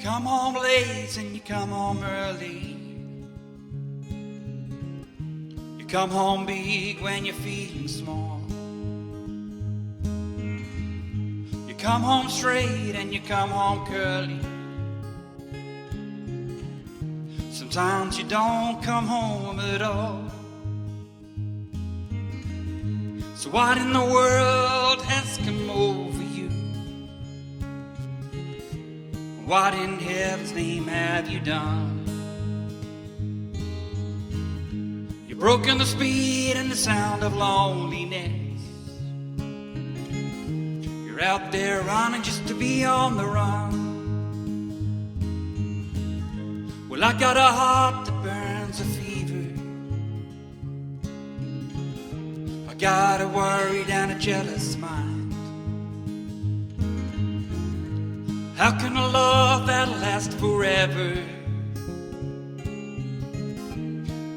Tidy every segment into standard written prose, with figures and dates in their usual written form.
come home late and you come home early. You come home big when you're feeling small. You come home straight and you come home curly. Sometimes you don't come home at all. So what in the world has come over you? What in heaven's name have you done? You've broken the speed and the sound of loneliness. You're out there running just to be on the run. Well, I got a heart that burns a fever. I got a worried and a jealous mind. How can a love that'll last forever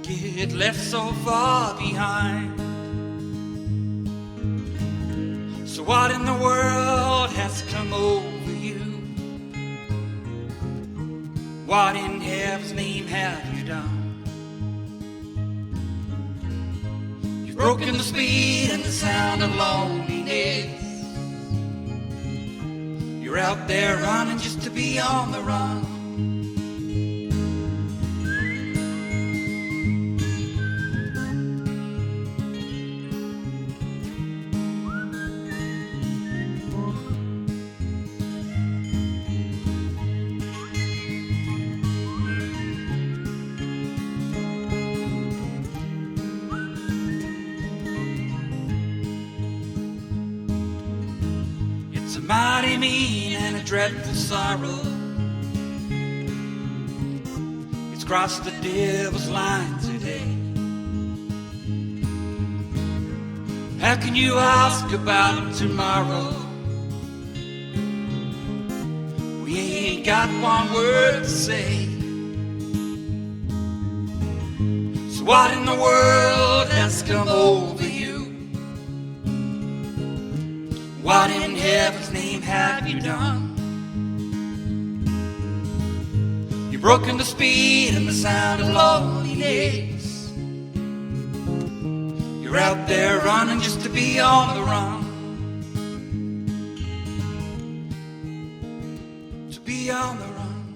get left so far behind? So what in the world has come over you? What in heaven's name have you done? You've broken the speed and the sound of loneliness. You're out there running just to be on the run. It's a mighty mean and a dreadful sorrow. It's crossed the devil's line today. How can you ask about tomorrow? We ain't got one word to say. So what in the world has come over you? What in heaven's name have you done? You've broken the speed and the sound of loneliness. You're out there running just to be on the run. To be on the run.